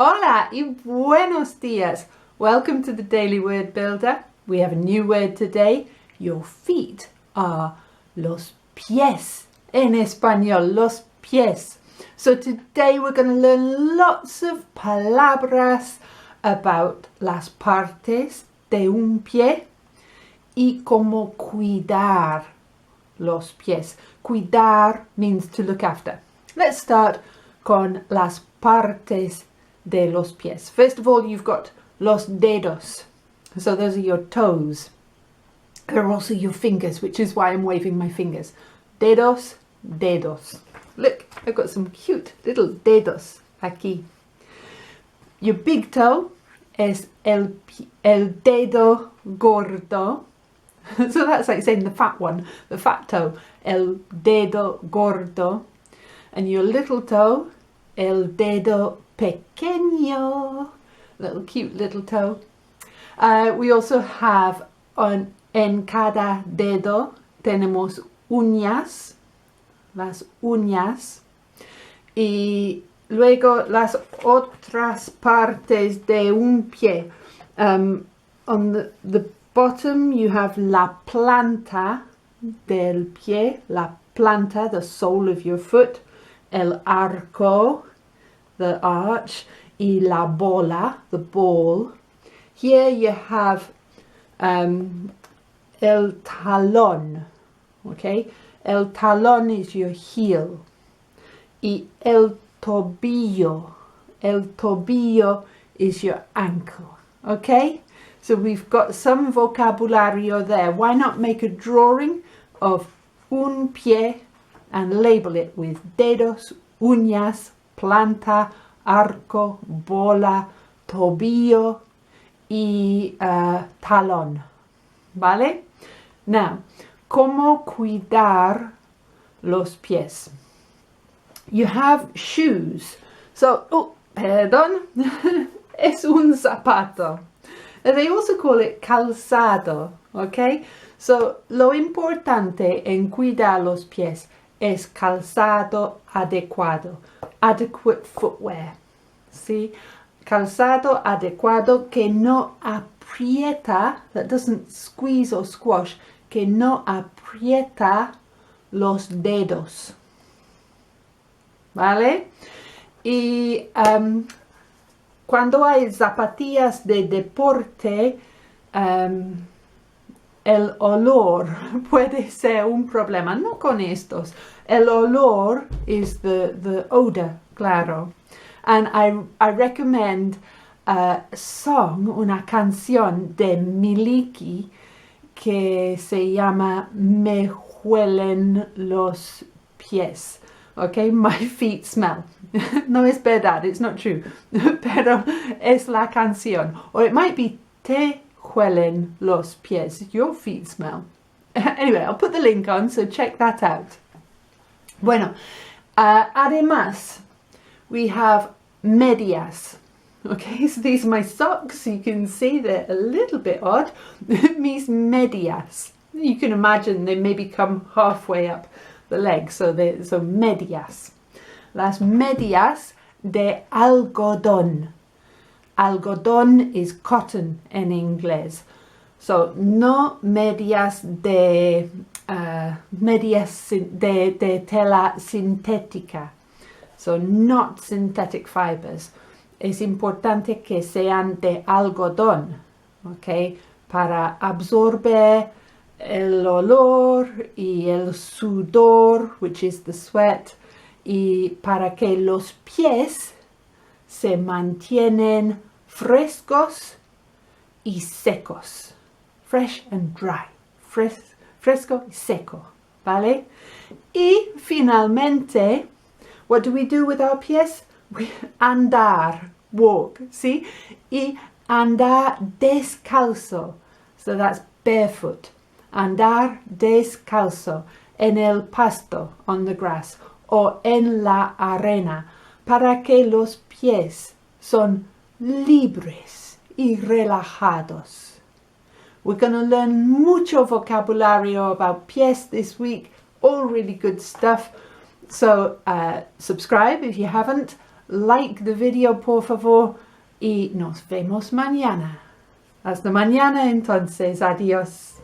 Hola y buenos días. Welcome to the Daily Word Builder. We have a new word today. Your feet are los pies. En español, los pies. So today we're going to learn lots of palabras about las partes de un pie y cómo cuidar los pies. Cuidar means to look after. Let's start con las partes de los pies. First of all, you've got los dedos. So those are your toes. They're also your fingers, which is why I'm waving my fingers. Dedos, dedos. Look, I've got some cute little dedos aquí. Your big toe es el dedo gordo. So that's like saying the fat one, the fat toe, el dedo gordo. And your little toe, el dedo pequeño, little cute little toe. We also have en cada dedo tenemos uñas, las uñas, y luego las otras partes de un pie. On the bottom you have la planta del pie, la planta, the sole of your foot, el arco, the arch, y la bola, the ball. Here you have el talón, okay? El talón is your heel. Y el tobillo is your ankle, okay? So we've got some vocabulario there. Why not make a drawing of un pie and label it with dedos, uñas, planta, arco, bola, tobillo y talón, ¿vale? Now, ¿cómo cuidar los pies? You have shoes. So, perdón, es un zapato. They also call it calzado, okay? So, lo importante en cuidar los pies es calzado adecuado, adequate footwear, ¿sí? Calzado adecuado que no aprieta, that doesn't squeeze or squash, que no aprieta los dedos, ¿vale? Y cuando hay zapatillas de deporte, el olor puede ser un problema, no con estos. El olor is the odor, claro. And I recommend a song, una canción de Miliki que se llama Me huelen los pies. Okay, my feet smell. No es verdad, it's not true. Pero es la canción. Or it might be te huelen los pies. Your feet smell. Anyway, I'll put the link on, so check that out. Bueno, además, we have medias. Okay, so these are my socks. You can see they're a little bit odd. Mis medias. You can imagine they maybe come halfway up the leg, so medias. Las medias de algodón. Algodón is cotton en inglés. So no medias de tela sintética. So not synthetic fibers. Es importante que sean de algodón, okay, para absorber el olor y el sudor, which is the sweat, y para que los pies se mantienen frescos y secos. Fresh and dry. Fresco y seco, ¿vale? Y finalmente, what do we do with our pies? We andar, walk, ¿sí? Y andar descalzo. So that's barefoot. Andar descalzo en el pasto, on the grass, o en la arena, para que los pies son libres y relajados. We're going to learn mucho vocabulario about pies this week, all really good stuff. So subscribe if you haven't, like the video por favor y nos vemos mañana. Hasta mañana entonces, adiós.